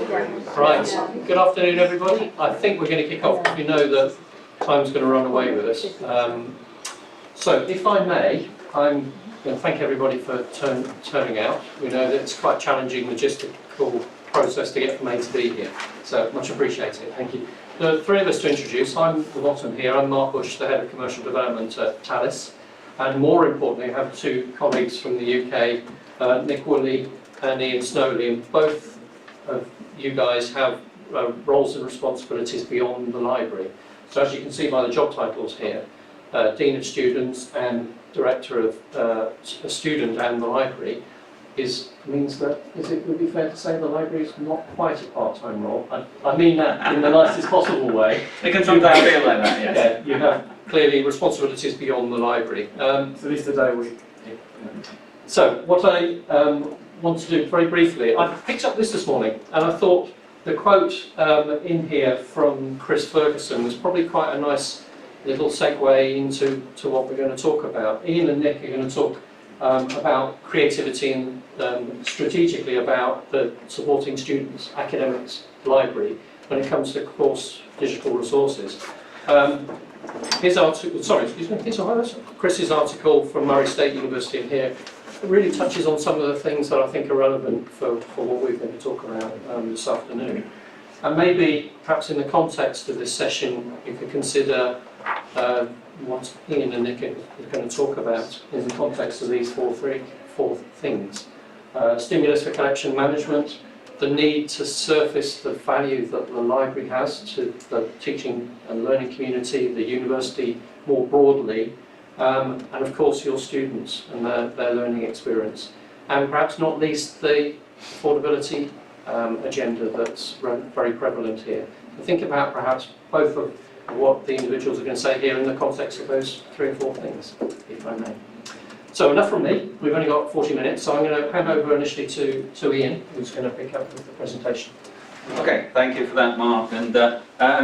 Right, good afternoon everybody. I think we're going to kick off because we know that time's going to run away with us. So if I may, I'm going to thank everybody for turning out. We know that it's quite a challenging logistical process to get from A to B here, so much appreciated, thank you. The three of us to introduce. I'm the bottom here, I'm Mark Bush, the Head of Commercial Development at Thales, and more importantly I have two colleagues from the UK, Nick Woolley and Ian Snowley, and both of you guys have roles and responsibilities beyond the library. So as you can see by the job titles here, Dean of Students and Director of a Student and the Library means that, it would be fair to say the library is not quite a part-time role. I mean that in the nicest possible way. It can sometimes feel like that, yes. Yeah, you have clearly responsibilities beyond the library. At least a day a week. So what I want to do very briefly, I picked up this morning and I thought the quote in here from Chris Ferguson was probably quite a nice little segue into what we're going to talk about. Ian and Nick are going to talk about creativity and strategically about the supporting students, academics, library when it comes to course digital resources. His article, Chris's article from Murray State University in here really touches on some of the things that I think are relevant for what we're going to talk about this afternoon. And maybe, perhaps in the context of this session, you could consider what Ian and Nick are going to talk about in the context of these four things. Stimulus for collection management, the need to surface the value that the library has to the teaching and learning community, the university more broadly, and of course your students and their learning experience. And perhaps not least the affordability agenda that's very prevalent here. So think about perhaps both of what the individuals are going to say here in the context of those three or four things, if I may. So enough from me. We've only got 40 minutes, so I'm going to hand over initially to Ian, who's going to pick up with the presentation. Okay, thank you for that, Mark, and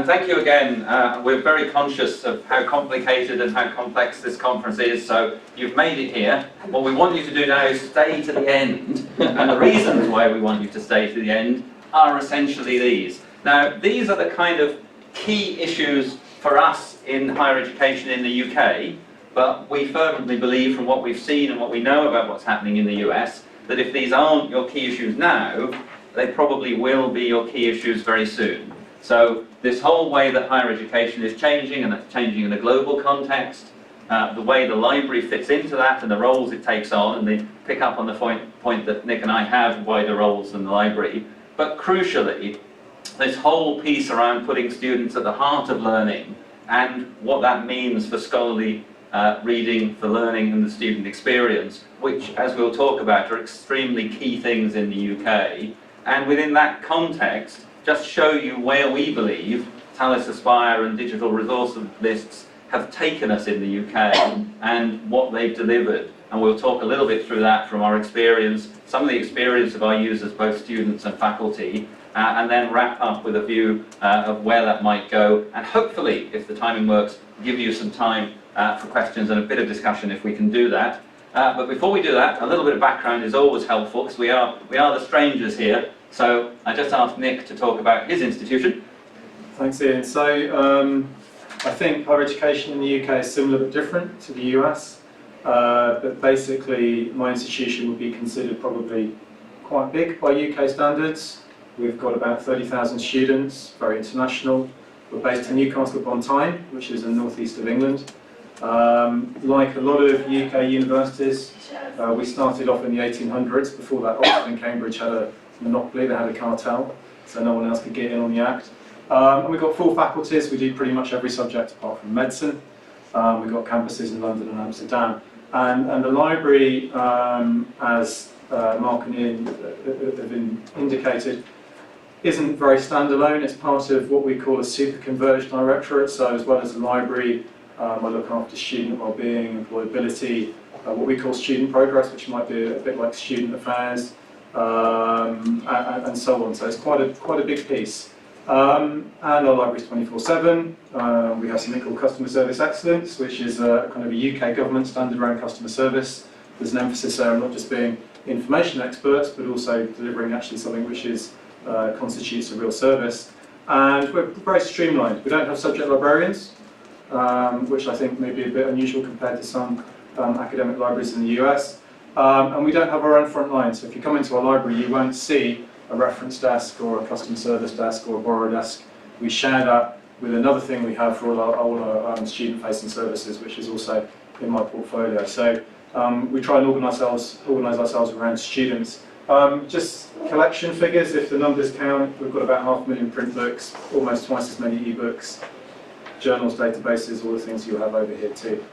thank you again. We're very conscious of how complicated and how complex this conference is, so you've made it here. What we want you to do now is stay to the end, and the reasons why we want you to stay to the end are essentially these. Now, these are the kind of key issues for us in higher education in the UK, but we fervently believe from what we've seen and what we know about what's happening in the US, that if these aren't your key issues now, they probably will be your key issues very soon. So this whole way that higher education is changing, and that's changing in a global context, the way the library fits into that and the roles it takes on, and they pick up on the point that Nick and I have wider roles than the library, but crucially, this whole piece around putting students at the heart of learning and what that means for scholarly reading, for learning and the student experience, which, as we'll talk about, are extremely key things in the UK. And within that context, just show you where we believe Thales Aspire and digital resource lists have taken us in the UK and what they've delivered. And we'll talk a little bit through that from our experience, some of the experience of our users, both students and faculty, and then wrap up with a view of where that might go, and hopefully, if the timing works, give you some time for questions and a bit of discussion if we can do that. But before we do that, a little bit of background is always helpful, because we are the strangers here. So I just asked Nick to talk about his institution. Thanks, Ian. So I think higher education in the UK is similar but different to the US. But basically, my institution would be considered probably quite big by UK standards. We've got about 30,000 students, very international. We're based in Newcastle upon Tyne, which is in the northeast of England. Like a lot of UK universities, we started off in the 1800s. Before that, Oxford and Cambridge had a monopoly, they had a cartel, so no one else could get in on the act. And we've got 4 faculties. We do pretty much every subject apart from medicine. We've got campuses in London and Amsterdam. And the library, as Mark and Ian have indicated, isn't very standalone. It's part of what we call a super converged directorate. So as well as the library, I look after student wellbeing, employability, what we call student progress, which might be a bit like student affairs, and so on. So it's quite a big piece. And our library is 24/7. We have something called customer service excellence, which is a kind of a UK government standard around customer service. There's an emphasis there on not just being information experts, but also delivering actually something which is constitutes a real service. And we're very streamlined. We don't have subject librarians, which I think may be a bit unusual compared to some academic libraries in the US. And we don't have our own front line. So if you come into our library, you won't see a reference desk or a customer service desk or a borrower desk. We share that with another thing we have for all our student-facing services, which is also in my portfolio. So we try and organise ourselves around students. Just collection figures, if the numbers count, we've got about 500,000 print books, almost twice as many ebooks, journals, databases, all the things you have over here too.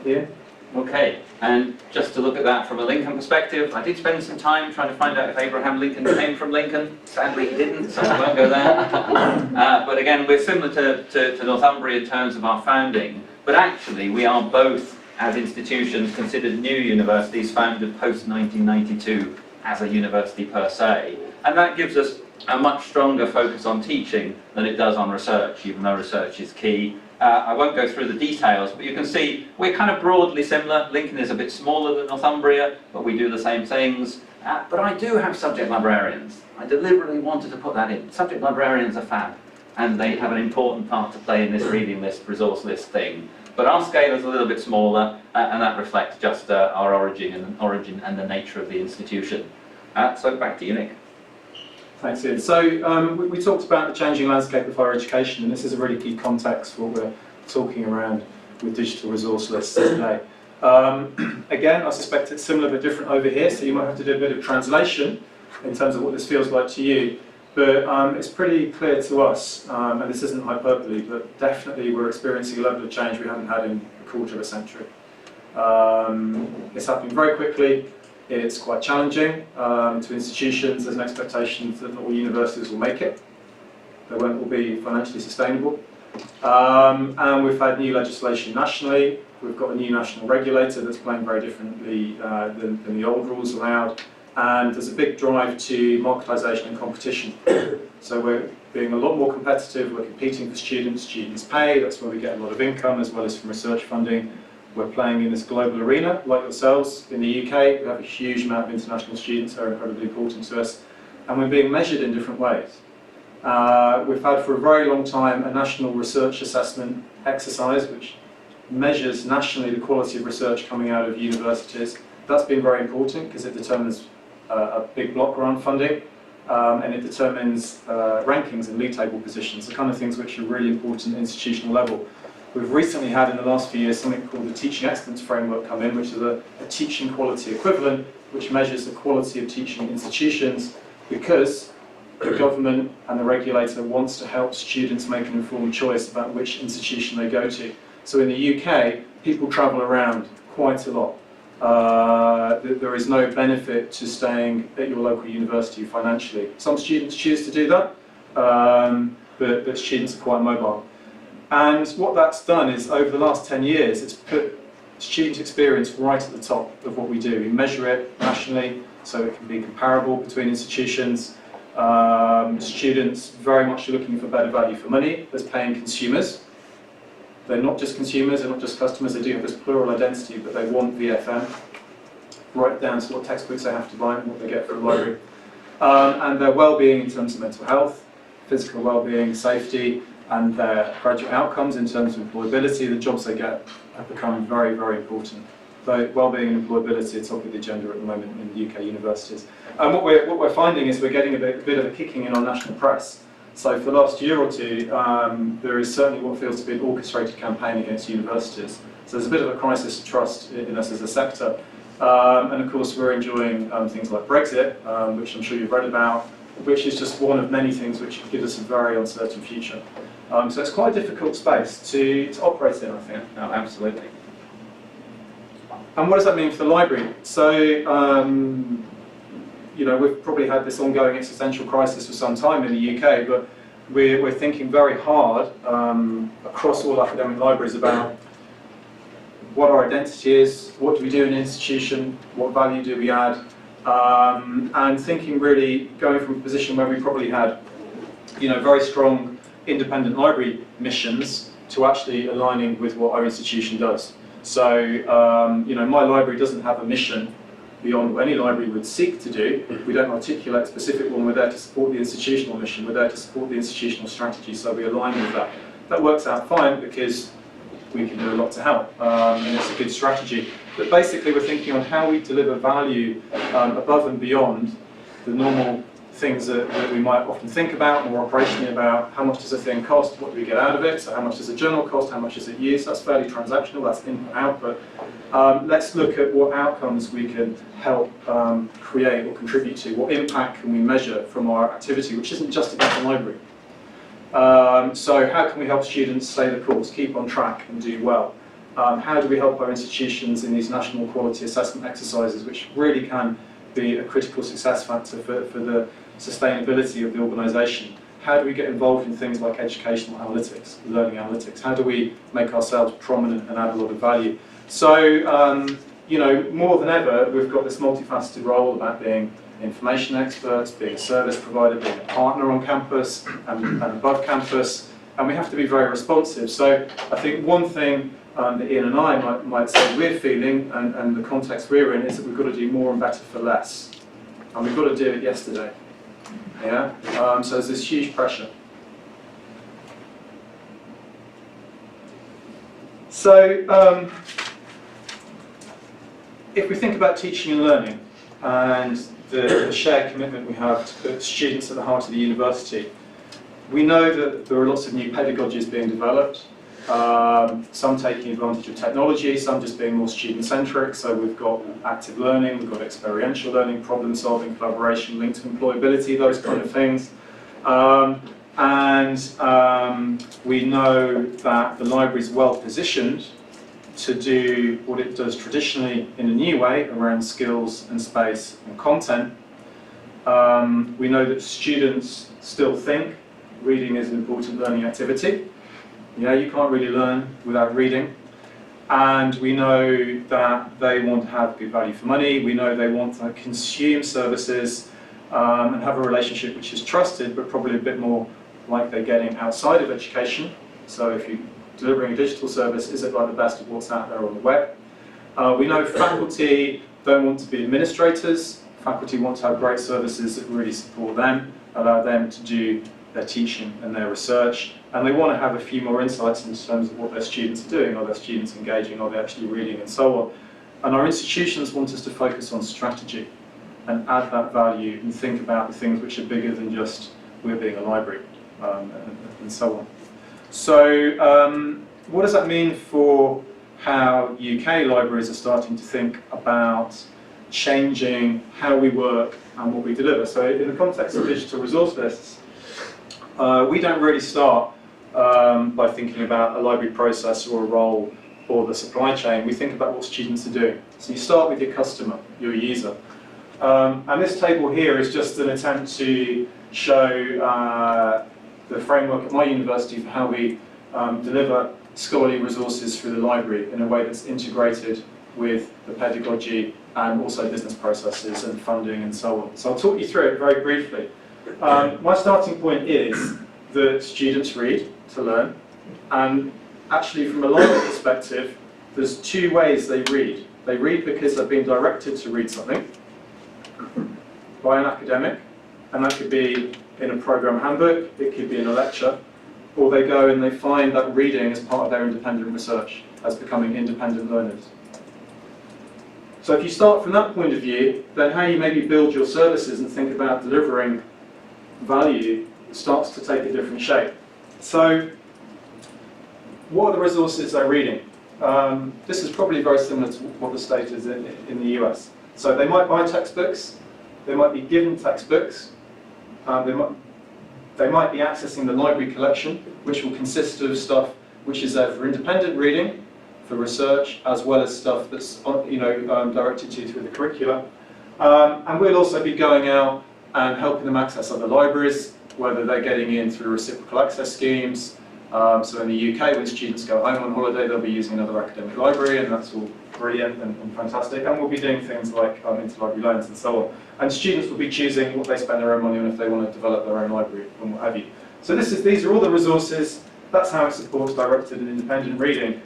Ian? Okay, and just to look at that from a Lincoln perspective, I did spend some time trying to find out if Abraham Lincoln came from Lincoln. Sadly he didn't, so I won't go there. But again, we're similar to Northumbria in terms of our founding, but actually we are both, as institutions, considered new universities founded post-1992 as a university per se. And that gives us a much stronger focus on teaching than it does on research, even though research is key. I won't go through the details, but you can see we're kind of broadly similar. Lincoln is a bit smaller than Northumbria, but we do the same things. But I do have subject librarians. I deliberately wanted to put that in. Subject librarians are fab, and they have an important part to play in this reading list, resource list thing. But our scale is a little bit smaller, and that reflects just our origin and the nature of the institution. So back to you, Nick. Thanks, Ian. So we talked about the changing landscape of higher education, and this is a really key context for what we're talking around with digital resource lists today. Again, I suspect it's similar but different over here, so you might have to do a bit of translation in terms of what this feels like to you. But it's pretty clear to us, and this isn't hyperbole, but definitely we're experiencing a level of change we haven't had in a quarter of a century. It's happening very quickly. It's quite challenging to institutions. There's an expectation that not all universities will make it. They won't all be financially sustainable. And we've had new legislation nationally. We've got a new national regulator that's playing very differently than the old rules allowed. And there's a big drive to marketisation and competition. So we're being a lot more competitive. We're competing for students. Students pay. That's where we get a lot of income, as well as from research funding. We're playing in this global arena, like yourselves. In the UK, we have a huge amount of international students who are incredibly important to us, and we're being measured in different ways. We've had for a very long time a national research assessment exercise, which measures nationally the quality of research coming out of universities. That's been very important because it determines a big block grant funding, and it determines rankings and league table positions, the kind of things which are really important at institutional level. We've recently had, in the last few years, something called the Teaching Excellence Framework come in, which is a teaching quality equivalent, which measures the quality of teaching institutions, because the government and the regulator wants to help students make an informed choice about which institution they go to. So in the UK, people travel around quite a lot. There is no benefit to staying at your local university financially. Some students choose to do that, but students are quite mobile. And what that's done is, over the last 10 years, it's put student experience right at the top of what we do. We measure it nationally, so it can be comparable between institutions. Students very much are looking for better value for money as paying consumers. They're not just consumers, they're not just customers, they do have this plural identity, but they want VFM, right down to what textbooks they have to buy and what they get from the library. And their well-being in terms of mental health, physical well-being, safety, and their graduate outcomes in terms of employability, the jobs they get have become very, very important. So well-being and employability are top of the agenda at the moment in the UK universities. And what we're finding is we're getting a bit of a kicking in on national press. So for the last year or two, there is certainly what feels to be an orchestrated campaign against universities. So there's a bit of a crisis of trust in us as a sector. And of course we're enjoying things like Brexit, which I'm sure you've read about, which is just one of many things which give us a very uncertain future. So it's quite a difficult space to operate in, I think. No, absolutely. And what does that mean for the library? So, you know, we've probably had this ongoing existential crisis for some time in the UK, but we're thinking very hard across all academic libraries about what our identity is, what do we do in an institution, what value do we add, and thinking really going from a position where we probably had, you know, very strong independent library missions to actually aligning with what our institution does. So, you know, my library doesn't have a mission beyond what any library would seek to do. We don't articulate a specific one. We're there to support the institutional mission. We're there to support the institutional strategy, so we align with that. That works out fine because we can do a lot to help, and it's a good strategy. But basically we're thinking on how we deliver value above and beyond the normal things that we might often think about, more operationally about how much does a thing cost, what do we get out of it, so how much does a journal cost, how much is it used, that's fairly transactional, that's input output. Let's look at what outcomes we can help create or contribute to, what impact can we measure from our activity, which isn't just about the library. So how can we help students stay the course, keep on track and do well? How do we help our institutions in these national quality assessment exercises, which really can be a critical success factor for the sustainability of the organisation? How do we get involved in things like educational analytics, learning analytics? How do we make ourselves prominent and add a lot of value? So, you know, more than ever, we've got this multifaceted role about being information experts, being a service provider, being a partner on campus and above campus, and we have to be very responsive. So I think one thing that Ian and I might say we're feeling, and the context we're in, is that we've got to do more and better for less. And we've got to do it yesterday. Yeah? So there's this huge pressure. So if we think about teaching and learning, and the shared commitment we have to put students at the heart of the university, we know that there are lots of new pedagogies being developed, some taking advantage of technology, some just being more student-centric. So we've got active learning, we've got experiential learning, problem-solving, collaboration, linked to employability, those kind of things. We know that the library is well positioned to do what it does traditionally in a new way around skills and space and content. We know that students still think reading is an important learning activity. You know, you can't really learn without reading. And we know that they want to have good value for money. We know they want to consume services and have a relationship which is trusted, but probably a bit more like they're getting outside of education. So if you're delivering a digital service, is it like the best of what's out there on the web? We know faculty don't want to be administrators. Faculty want to have great services that really support them, allow them to do their teaching and their research, and they want to have a few more insights in terms of what their students are doing. Are their students engaging? Are they actually reading? And so on. And our institutions want us to focus on strategy and add that value and think about the things which are bigger than just we're being a library, and so on. So what does that mean for how UK libraries are starting to think about changing how we work and what we deliver? So in the context of digital resource lists, we don't really start by thinking about a library process or a role or the supply chain. We think about what students are doing. So you start with your customer, your user. And this table here is just an attempt to show the framework at my university for how we deliver scholarly resources through the library in a way that's integrated with the pedagogy and also business processes and funding and so on. So I'll talk you through it very briefly. My starting point is that students read to learn, and actually from a library perspective, there's two ways they read. They read because they've been directed to read something by an academic, and that could be in a program handbook, it could be in a lecture, or they go and they find that reading as part of their independent research, as becoming independent learners. So if you start from that point of view, then how you maybe build your services and think about delivering value starts to take a different shape. So what are the resources they're reading? This is probably very similar to what the state is in the US. So they might buy textbooks, they might be given textbooks, they might be accessing the library collection, which will consist of stuff which is there for independent reading, for research, as well as stuff that's directed to you through the curricula. And we'll also be going out and helping them access other libraries, whether they're getting in through reciprocal access schemes. So in the UK, when students go home on holiday, they'll be using another academic library, and that's all brilliant and fantastic. And we'll be doing things like interlibrary loans and so on. And students will be choosing what they spend their own money on if they want to develop their own library and what have you. So these are all the resources. That's how it supports directed and independent reading.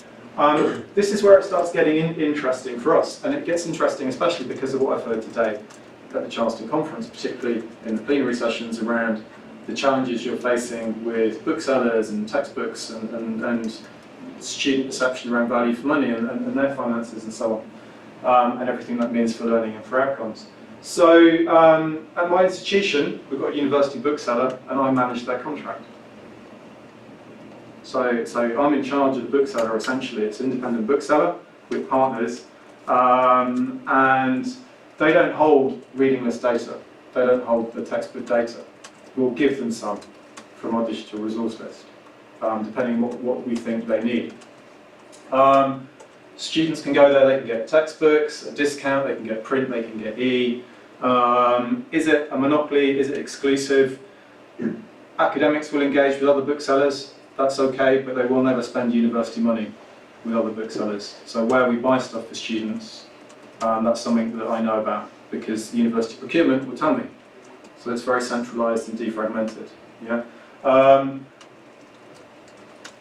This is where it starts getting interesting for us, and it gets interesting especially because of what I've heard today at the Charleston conference, particularly in the plenary sessions around the challenges you're facing with booksellers and textbooks and student perception around value for money and their finances and so on, and everything that means for learning and for outcomes. So at my institution, we've got a university bookseller, and I manage their contract. So I'm in charge of the bookseller, essentially. It's an independent bookseller with partners, and they don't hold reading list data. They don't hold the textbook data. We'll give them some from our digital resource list, depending on what we think they need. Students can go there, they can get textbooks, a discount, they can get print, they can get e. Is it a monopoly? Is it exclusive? Academics will engage with other booksellers. That's okay, but they will never spend university money with other booksellers. So where we buy stuff for students, that's something that I know about because the university procurement will tell me. So it's very centralised and defragmented. Yeah.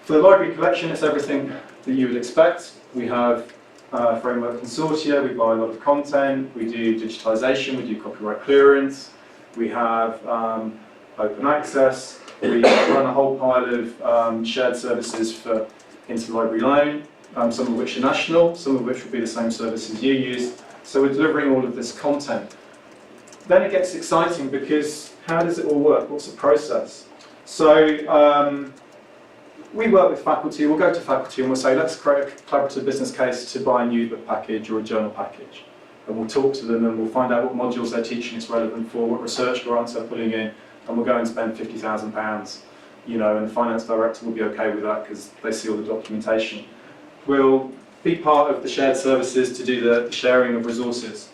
For the library collection, it's everything that you would expect. We have framework consortia, we buy a lot of content, we do digitisation, we do copyright clearance, we have open access, we run a whole pile of shared services for interlibrary loan, some of which are national, some of which will be the same services you use. So we're delivering all of this content. Then it gets exciting because how does it all work? What's the process? So we work with faculty, we'll go to faculty and we'll say, let's create a collaborative business case to buy a new book package or a journal package. And we'll talk to them and we'll find out what modules they're teaching it's relevant for, what research grants they're putting in, and we'll go and spend £50,000, you know, and the finance director will be okay with that because they see all the documentation. We'll be part of the shared services to do the sharing of resources.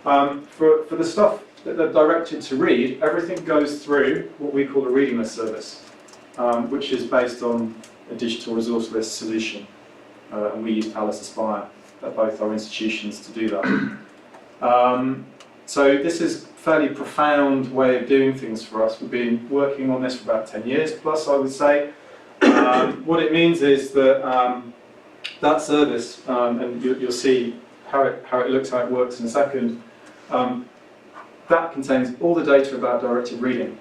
For the stuff that they're directed to read, everything goes through what we call a reading list service, which is based on a digital resource list solution. And we use Palace Aspire at both our institutions to do that. So this is a fairly profound way of doing things for us. We've been working on this for about 10 years plus, I would say. What it means is that that service, and you'll see how it looks, how it works in a second, that contains all the data about directed reading.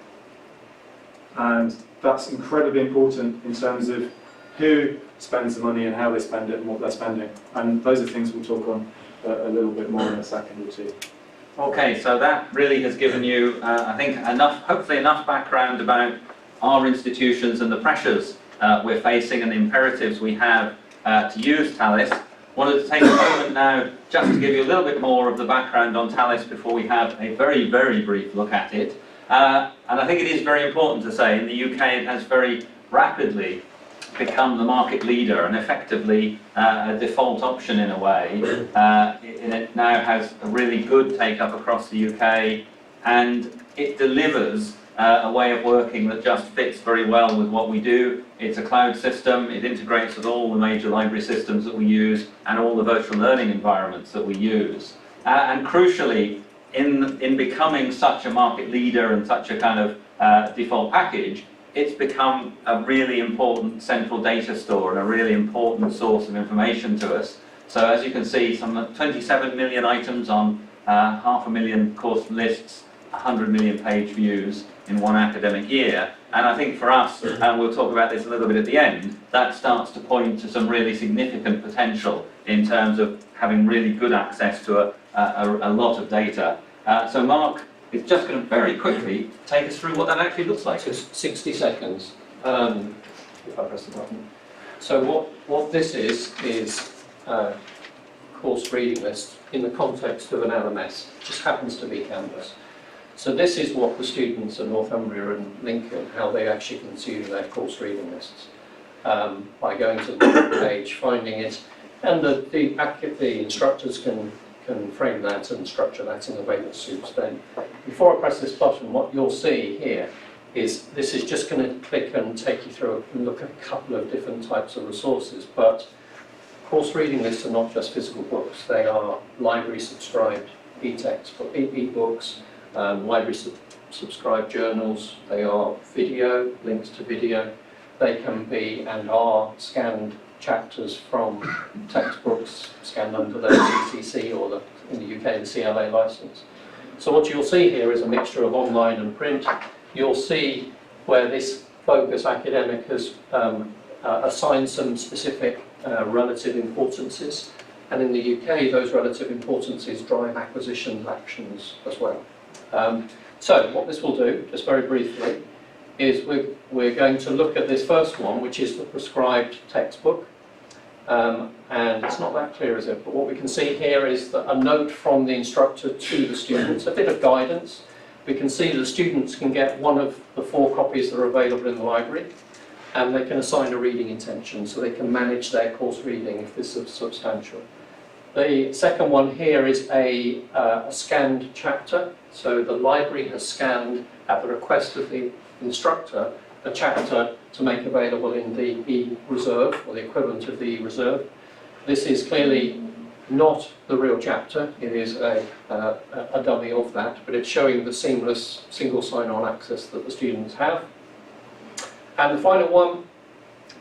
And that's incredibly important in terms of who spends the money and how they spend it and what they're spending. And those are things we'll talk on a little bit more in a second or two. Okay, so that really has given you, I think, hopefully enough background about our institutions and the pressures we're facing and the imperatives we have to use Talis. Wanted to take a moment now just to give you a little bit more of the background on Talis before we have a very, very brief look at it. And I think it is very important to say, in the UK it has very rapidly become the market leader and effectively a default option in a way. It now has a really good take-up across the UK, and it delivers a way of working that just fits very well with what we do. It's a cloud system, it integrates with all the major library systems that we use and all the virtual learning environments that we use. And crucially, in becoming such a market leader and such a kind of default package, it's become a really important central data store and a really important source of information to us. So as you can see, some 27 million items on 500,000 course lists, 100 million page views in one academic year. And I think for us, and we'll talk about this a little bit at the end, that starts to point to some really significant potential in terms of having really good access to a lot of data. So Mark is just going to very quickly take us through what that actually looks like. Just 60 seconds, if I press the button. So what this is course reading list in the context of an LMS. It just happens to be Canvas. So this is what the students at Northumbria and Lincoln, how they actually consume their course reading lists. By going to the page, finding it, and the instructors can frame that and structure that in a way that suits them. Before I press this button, what you'll see here is this is just going to click and take you through and look at a couple of different types of resources, but course reading lists are not just physical books, they are library subscribed e-text, e-books, library subscribed journals, they are video, links to video, they can be and are scanned chapters from textbooks scanned under the CCC or in the UK, the CLA license. So what you'll see here is a mixture of online and print. You'll see where this focus academic has assigned some specific relative importances, and in the UK those relative importances drive acquisition actions as well. So what this will do, just very briefly, is we're going to look at this first one, which is the prescribed textbook. And it's not that clear, is it? But what we can see here is that a note from the instructor to the students, a bit of guidance. We can see the students can get one of the 4 copies that are available in the library, and they can assign a reading intention, so they can manage their course reading if this is substantial. The second one here is a scanned chapter. So the library has scanned, at the request of the instructor, a chapter to make available in the e-reserve, or the equivalent of the e-reserve. This is clearly not the real chapter, it is a dummy of that, but it's showing the seamless single sign-on access that the students have. And the final one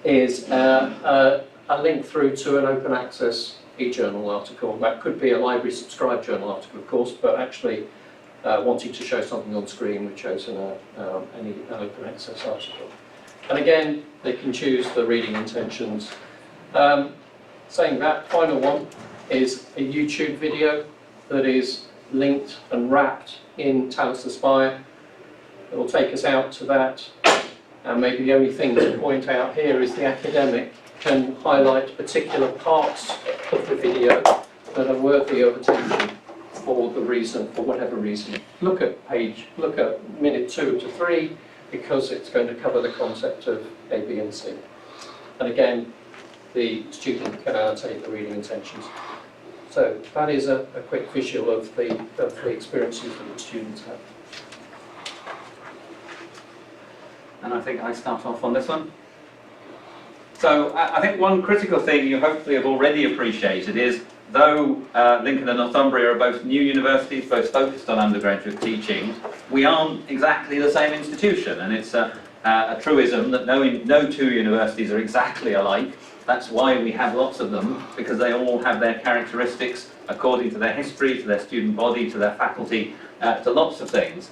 is a link through to an open access e-journal article. That could be a library subscribed journal article, of course, but actually wanting to show something on screen, we've chosen an open access article. And again, they can choose the reading intentions. Saying that, final one is a YouTube video that is linked and wrapped in Talus Aspire. It will take us out to that. And maybe the only thing to point out here is the academic can highlight particular parts of the video that are worthy of attention for the reason, for whatever reason. Look at minute 2 to 3, because it's going to cover the concept of A, B, and C. And again, the student can annotate the reading intentions. So that is a quick visual of the experiences that the students have. And I think I start off on this one. So I think one critical thing you hopefully have already appreciated is, though Lincoln and Northumbria are both new universities, both focused on undergraduate teaching, we aren't exactly the same institution, and it's a truism that no 2 universities are exactly alike. That's why we have lots of them, because they all have their characteristics according to their history, to their student body, to their faculty, to lots of things.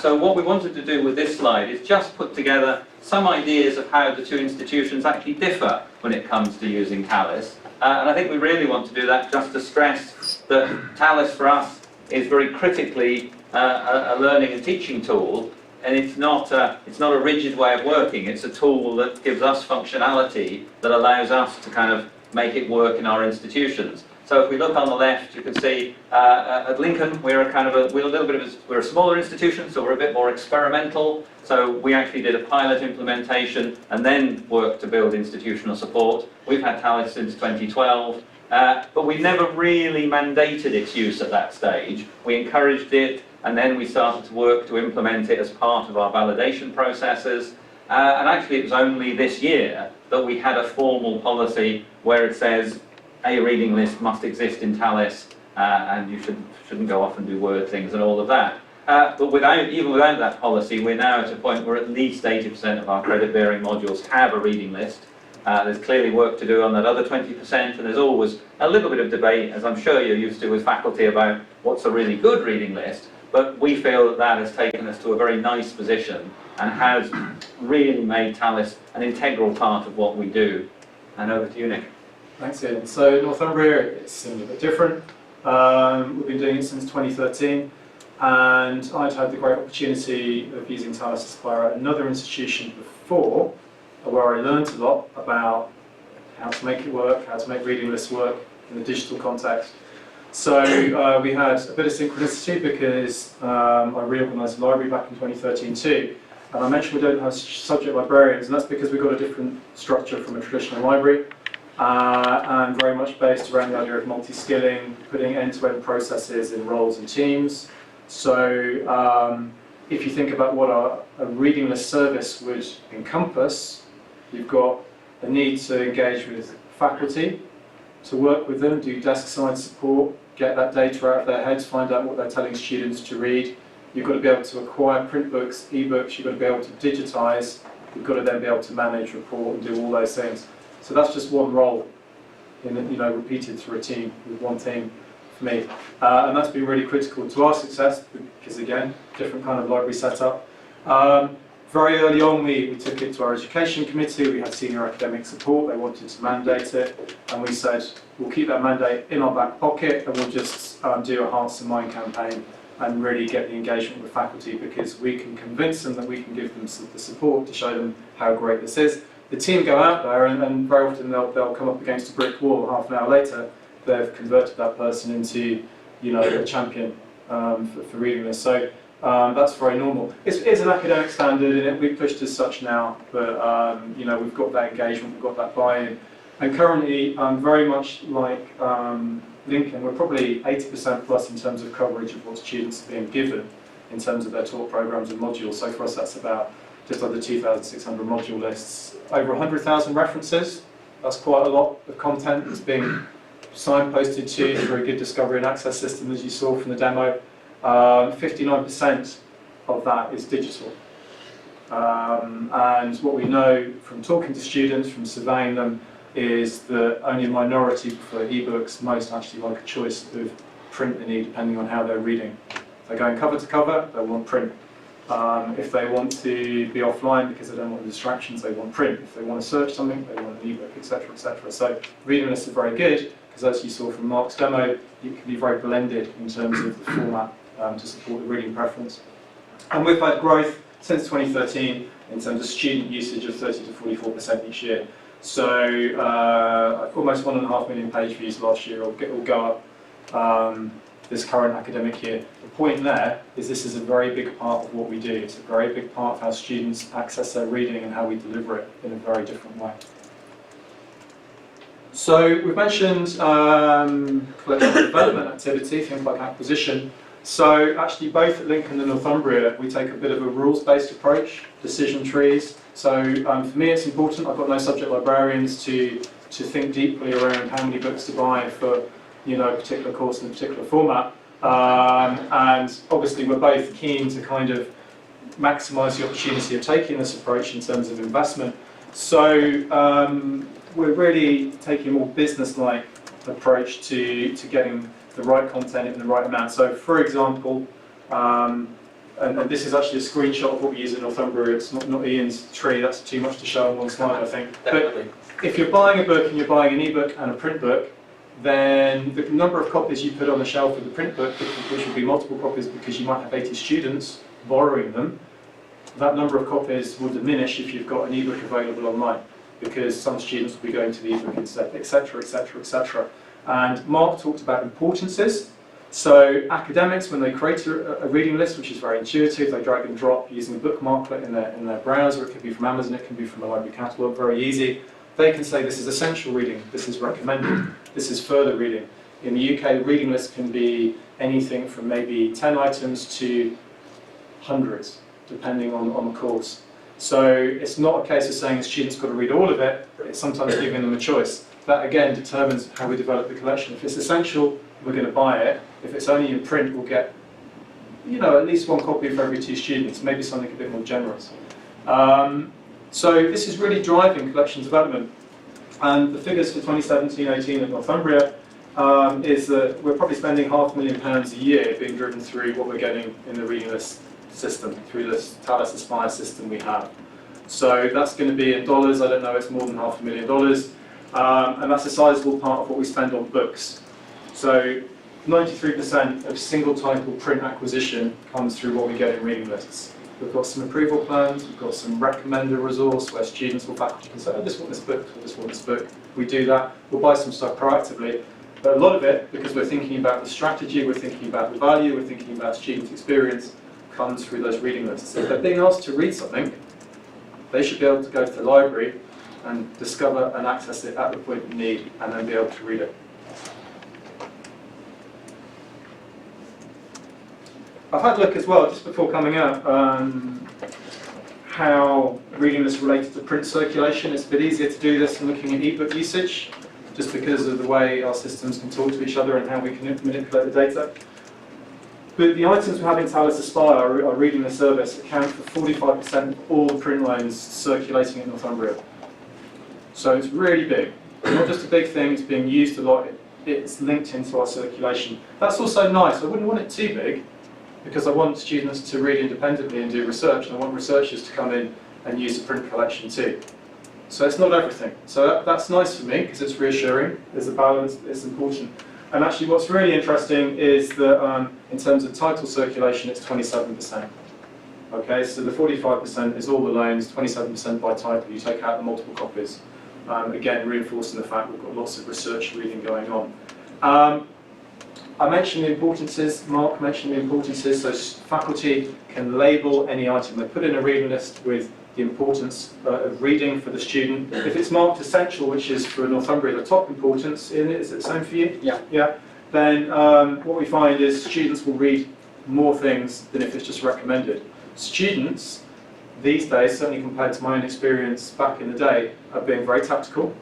So what we wanted to do with this slide is just put together some ideas of how the 2 institutions actually differ when it comes to using Talus. And I think we really want to do that just to stress that Talus for us is very critically a learning and teaching tool, and it's not a rigid way of working. It's a tool that gives us functionality that allows us to kind of make it work in our institutions. So if we look on the left, you can see at Lincoln we're a smaller institution, so we're a bit more experimental. So we actually did a pilot implementation and then worked to build institutional support. We've had Talus since 2012, but we never really mandated its use at that stage. We encouraged it, and then we started to work to implement it as part of our validation processes. And actually it was only this year that we had a formal policy where it says a reading list must exist in Talus, and you shouldn't go off and do word things and all of that. But even without that policy, we're now at a point where at least 80% of our credit-bearing modules have a reading list. There's clearly work to do on that other 20%, and there's always a little bit of debate, as I'm sure you're used to with faculty, about what's a really good reading list. But we feel that that has taken us to a very nice position and has really made Talus an integral part of what we do. And over to you, Nick. Thanks, Ian. So Northumbria is similar but different. We've been doing it since 2013, and I'd had the great opportunity of using Talus Aspire at another institution before, where I learned a lot about how to make it work, how to make reading lists work in the digital context. So we had a bit of synchronicity because I reorganised the library back in 2013 too. And I mentioned we don't have subject librarians, and that's because we've got a different structure from a traditional library. And very much based around the idea of multi-skilling, putting end-to-end processes in roles and teams. So if you think about what a reading list service would encompass, you've got a need to engage with faculty, to work with them, do desk-side support, get that data out of their heads, find out what they're telling students to read. You've got to be able to acquire print books, e-books, you've got to be able to digitise, you've got to then be able to manage, report and do all those things. So that's just one role, repeated through a team, with one team for me. And that's been really critical to our success because, again, different kind of library setup. Very early on, we took it to our education committee. We had senior academic support. They wanted to mandate it. And we said, we'll keep that mandate in our back pocket and we'll just do a Hearts and Mind campaign and really get the engagement with faculty, because we can convince them that we can give them the support to show them how great this is. The team go out there and very often they'll come up against a brick wall. Half an hour later, they've converted that person into a champion for reading this. So that's very normal. It's an academic standard and we pushed as such now, but we've got that engagement, we've got that buy-in. And currently, very much like Lincoln, we're probably 80% plus in terms of coverage of what students are being given in terms of their taught programs and modules. So for us, that's about just under 2,600 module lists, over 100,000 references. That's quite a lot of content that's being signposted to through a good discovery and access system, as you saw from the demo. 59% of that is digital. And what we know from talking to students, from surveying them, is that only a minority prefer ebooks. Most actually like a choice of print they need, depending on how they're reading. If they're going cover to cover, they want print. If they want to be offline because they don't want the distractions, they want print. If they want to search something, they want an ebook, etc., etc. So reading lists are very good, because as you saw from Mark's demo, it can be very blended in terms of the format to support the reading preference. And we've had growth since 2013 in terms of student usage of 30 to 44% each year. So almost 1.5 million page views last year will go up this current academic year. The point there is this is a very big part of what we do. It's a very big part of how students access their reading and how we deliver it in a very different way. So we've mentioned collection development activity, things like acquisition. So actually both at Lincoln and Northumbria, we take a bit of a rules-based approach, decision trees. So for me it's important, I've got no subject librarians to think deeply around how many books to buy for a particular course in a particular format. And obviously we're both keen to kind of maximise the opportunity of taking this approach in terms of investment. So we're really taking a more business-like approach to getting the right content in the right amount. So for example, and this is actually a screenshot of what we use in Northumbria. It's not Ian's tree, that's too much to show on one slide, I think. Definitely. But if you're buying a book and you're buying an ebook and a print book, then the number of copies you put on the shelf of the print book, which would be multiple copies because you might have 80 students borrowing them, that number of copies will diminish if you've got an ebook available online, because some students will be going to the ebook instead, etc., etc., etc. And Mark talked about importances. So academics, when they create a reading list, which is very intuitive, they drag and drop using a bookmarklet in their browser. It could be from Amazon, it can be from a library catalogue, very easy. They can say this is essential reading, this is recommended, this is further reading. In the UK, the reading list can be anything from maybe 10 items to hundreds, depending on the course. So it's not a case of saying a student's got to read all of it, but it's sometimes giving them a choice. That again determines how we develop the collection. If it's essential, we're going to buy it. If it's only in print, we'll get at least one copy for every 2 students, maybe something a bit more generous. So this is really driving collection development. And the figures for 2017-18 at Northumbria is that we're probably spending £500,000 a year being driven through what we're getting in the reading list system, through this Talus Aspire system we have. So that's going to be in dollars, I don't know, it's more than $500,000. And that's a sizable part of what we spend on books. So 93% of single title print acquisition comes through what we get in reading lists. We've got some approval plans, we've got some recommender resource where students or faculty can say, oh, this want this book, or this want this book. We do that, we'll buy some stuff proactively. But a lot of it, because we're thinking about the strategy, we're thinking about the value, we're thinking about student experience, comes through those reading lists. So if they're being asked to read something, they should be able to go to the library and discover and access it at the point of need, and then be able to read it. I've had a look as well, just before coming out, how reading lists related to print circulation. It's a bit easier to do this than looking at ebook usage, just because of the way our systems can talk to each other and how we can manipulate the data. But the items we have in Talus Aspire, our reading list service, account for 45% of all the print loans circulating in Northumbria. So it's really big. It's not just a big thing, it's being used a lot, it's linked into our circulation. That's also nice. I wouldn't want it too big, because I want students to read independently and do research, and I want researchers to come in and use the print collection too. So it's not everything. So that's nice for me, because it's reassuring. There's a balance, it's important. And actually what's really interesting is that in terms of title circulation, it's 27%. Okay, so the 45% is all the loans, 27% by title. You take out the multiple copies. Again, reinforcing the fact we've got lots of research reading going on. I mentioned the importances, Mark mentioned the importances, so faculty can label any item. They put in a reading list with the importance of reading for the student. If it's marked essential, which is for Northumbria the top importance, is it the same for you? Yeah. Yeah. Then what we find is students will read more things than if it's just recommended. Students, these days, certainly compared to my own experience back in the day, are being very tactical.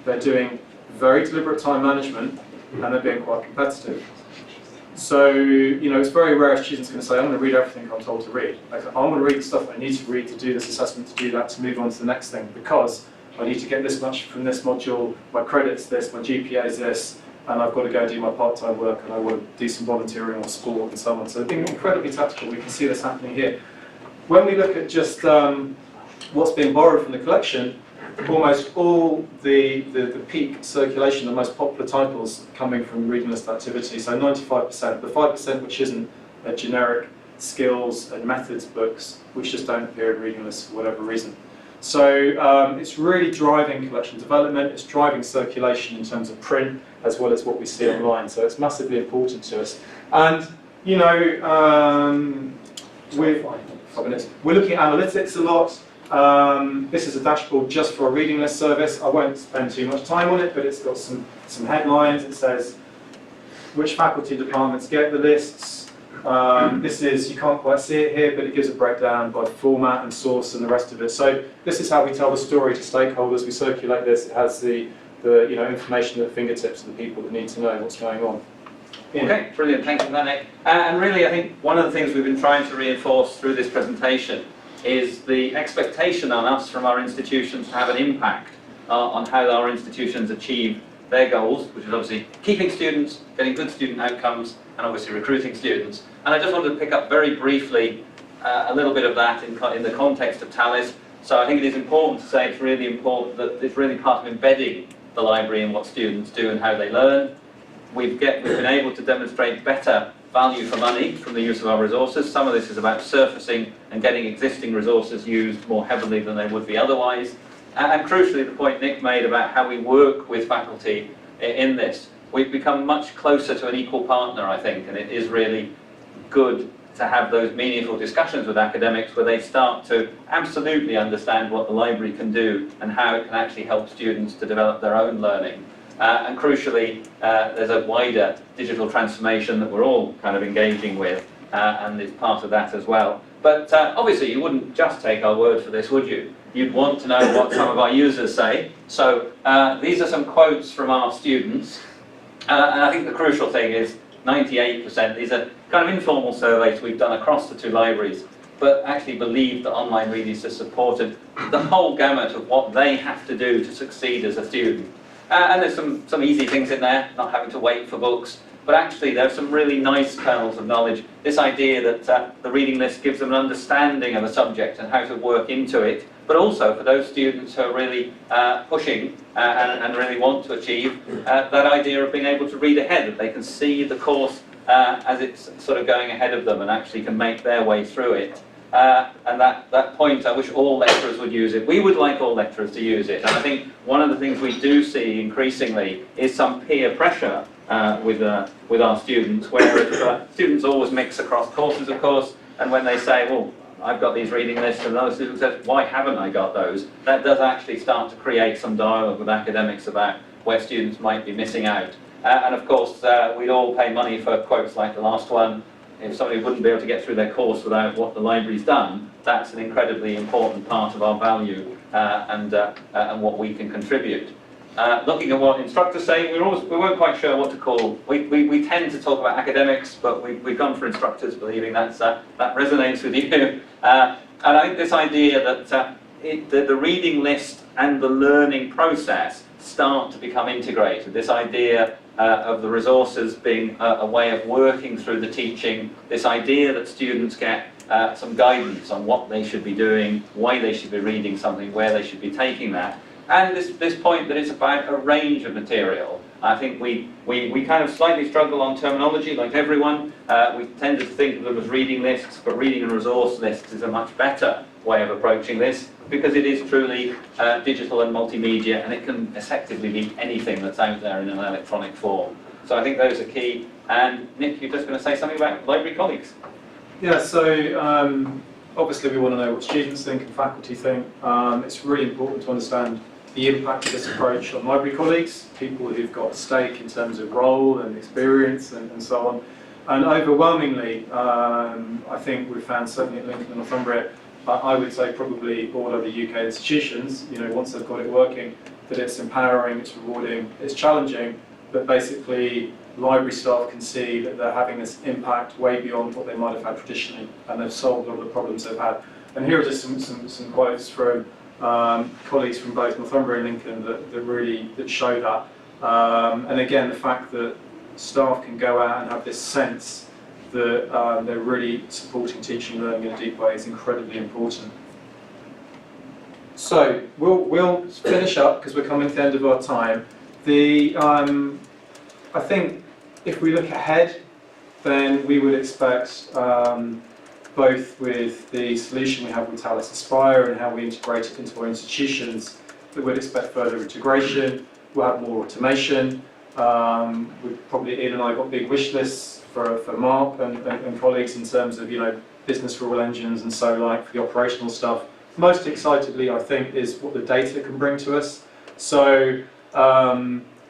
They're doing very deliberate time management, and they're being quite competitive. So, you know, it's very rare students going to say, I'm going to read everything I'm told to read. Like, I want to read the stuff I need to read to do this assessment, to do that, to move on to the next thing, because I need to get this much from this module, my credit's this, my GPA is this, and I've got to go do my part-time work, and I want to do some volunteering or sport and so on. So they're being incredibly tactical. We can see this happening here. When we look at just what's being borrowed from the collection, almost all the peak circulation, the most popular titles coming from reading list activity, so 95%. The 5% which isn't generic skills and methods books, which just don't appear in reading lists for whatever reason. So it's really driving collection development, it's driving circulation in terms of print, as well as what we see online. So it's massively important to us. And, you know, we're looking at analytics a lot. This is a dashboard just for a reading list service. I won't spend too much time on it, but it's got some headlines. It says which faculty departments get the lists. This is, you can't quite see it here, but it gives a breakdown by format and source and the rest of it. So this is how we tell the story to stakeholders. We circulate this. It has the you know, information at the fingertips of the people that need to know what's going on. Okay, brilliant. Thank you for that, Nick. And really, I think one of the things we've been trying to reinforce through this presentation is the expectation on us from our institutions to have an impact on how our institutions achieve their goals, which is obviously keeping students, getting good student outcomes, and obviously recruiting students. And I just wanted to pick up very briefly a little bit of that in the context of TALIS. So I think it is important to say it's really important that it's really part of embedding the library in what students do and how they learn. We've been able to demonstrate better value for money from the use of our resources. Some of this is about surfacing and getting existing resources used more heavily than they would be otherwise. And crucially, the point Nick made about how we work with faculty in this. We've become much closer to an equal partner, I think, and it is really good to have those meaningful discussions with academics where they start to absolutely understand what the library can do and how it can actually help students to develop their own learning. And crucially, there's a wider digital transformation that we're all kind of engaging with, and it's part of that as well. But obviously, you wouldn't just take our word for this, would you? You'd want to know what some of our users say. So these are some quotes from our students. And I think the crucial thing is 98%, these are kind of informal surveys we've done across the two libraries, but actually believe that online reading has supported the whole gamut of what they have to do to succeed as a student. And there's some easy things in there, not having to wait for books, but actually there's some really nice kernels of knowledge. This idea that the reading list gives them an understanding of a subject and how to work into it, but also for those students who are really pushing and really want to achieve, that idea of being able to read ahead, that they can see the course as it's sort of going ahead of them and actually can make their way through it. And that point, I wish all lecturers would use it. We would like all lecturers to use it. And I think one of the things we do see increasingly is some peer pressure with our students, where if students always mix across courses, of course, and when they say, well, I've got these reading lists, and another student says, why haven't I got those? That does actually start to create some dialogue with academics about where students might be missing out. And of course, we'd all pay money for quotes like the last one. If somebody wouldn't be able to get through their course without what the library's done, that's an incredibly important part of our value and what we can contribute. Looking at what instructors say, we weren't quite sure what to call. We tend to talk about academics, but we've gone for instructors, believing that resonates with you. And I think this idea that the reading list and the learning process start to become integrated. This idea of the resources being a way of working through the teaching, this idea that students get some guidance on what they should be doing, why they should be reading something, where they should be taking that, and this point that it's about a range of material. I think we kind of slightly struggle on terminology, like everyone. We tend to think of them as reading lists, but reading and resource lists is a much better way of approaching this, because it is truly digital and multimedia, and it can effectively be anything that's out there in an electronic form. So I think those are key. And Nick, you're just going to say something about library colleagues. Yeah, so obviously we want to know what students think and faculty think. It's really important to understand the impact of this approach on library colleagues, people who've got a stake in terms of role and experience and so on. And overwhelmingly, I think we've found, certainly at Lincoln and Northumbria, I would say probably all other UK institutions, once they've got it working, that it's empowering, it's rewarding, it's challenging, but basically library staff can see that they're having this impact way beyond what they might have had traditionally, and they've solved all the problems they've had. And here are just some quotes from colleagues from both Northumbria and Lincoln that show that. And again, the fact that staff can go out and have this sense that they're really supporting teaching and learning in a deep way is incredibly important. So we'll finish up because we're coming to the end of our time. I think if we look ahead, then we would expect both with the solution we have with Thales Aspire and how we integrate it into our institutions, that we'd expect further integration. We'll have more automation. Ian and I got big wish lists for Mark and colleagues in terms of business rule engines and so like for the operational stuff. Most excitedly, I think, is what the data can bring to us. So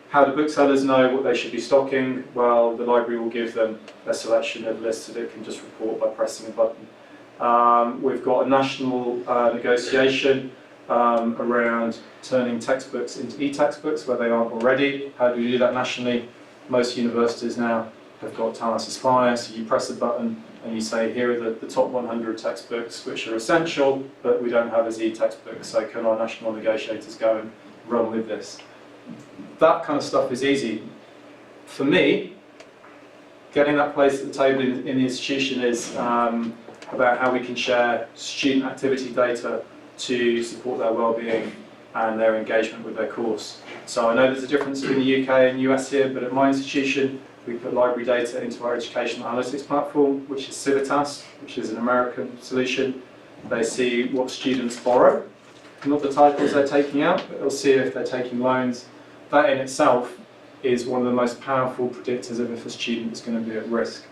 how do booksellers know what they should be stocking? Well, the library will give them a selection of lists that it can just report by pressing a button. We've got a national negotiation around turning textbooks into e-textbooks where they aren't already. How do we do that nationally? Most universities now have got Thales Aspire, so you press a button and you say, here are the top 100 textbooks which are essential, but we don't have as e-textbooks, so can our national negotiators go and run with this? That kind of stuff is easy. For me, getting that place at the table in the institution is about how we can share student activity data to support their well-being and their engagement with their course. So I know there's a difference between the UK and US here, but at my institution, we put library data into our educational analytics platform, which is Civitas, which is an American solution. They see what students borrow, not the titles they're taking out, but they'll see if they're taking loans. That in itself is one of the most powerful predictors of if a student is going to be at risk.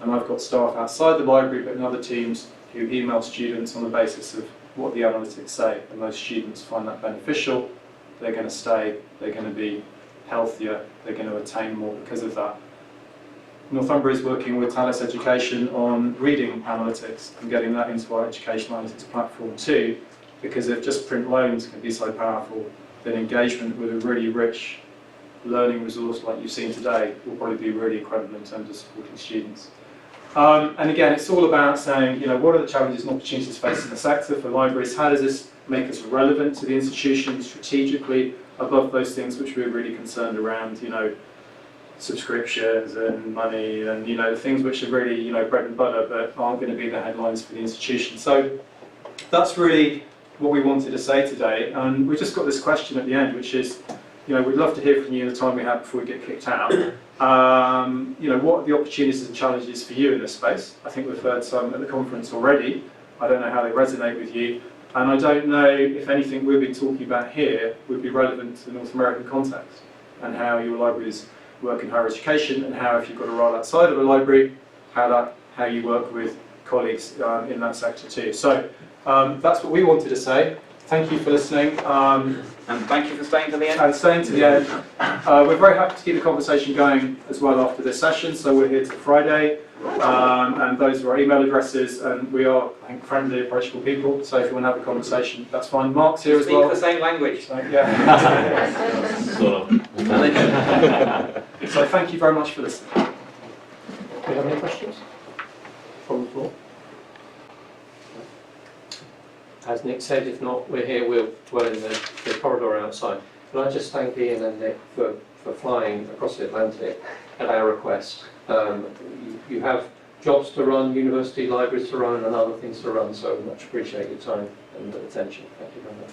And I've got staff outside the library, but in other teams, who email students on the basis of what the analytics say, and those students find that beneficial. They're going to stay, they're going to be healthier, they're going to attain more because of that. Northumbria is working with Thales Education on reading analytics and getting that into our educational analytics platform too, because if just print loans can be so powerful, then engagement with a really rich learning resource like you've seen today will probably be really incredible in terms of supporting students. And again, it's all about saying, what are the challenges and opportunities facing the sector for libraries? How does this make us relevant to the institution strategically above those things which we're really concerned around, subscriptions and money and, things which are really, bread and butter but aren't going to be the headlines for the institution. So that's really what we wanted to say today. And we've just got this question at the end, which is, we'd love to hear from you in the time we have before we get kicked out. What are the opportunities and challenges for you in this space? I think we've heard some at the conference already. I don't know how they resonate with you. And I don't know if anything we've been talking about here would be relevant to the North American context and how your libraries work in higher education and how, if you've got a role outside of a library, how you work with colleagues in that sector too. So that's what we wanted to say. Thank you for listening. And thank you for staying to the end. And staying to the end. We're very happy to keep the conversation going as well after this session, so we're here till Friday. And those are our email addresses, and we are, I think, friendly, approachable people, so if you want to have a conversation, that's fine. Mark's here as well. Speak the same language. So, yeah. Sort of. So thank you very much for listening. Do you have any questions from the floor? as Nick said, if not, we're here, we're in the corridor outside. Can I just thank Ian and Nick for flying across the Atlantic at our request. You have jobs to run, university libraries to run, and other things to run, so much appreciate your time and attention. Thank you very much.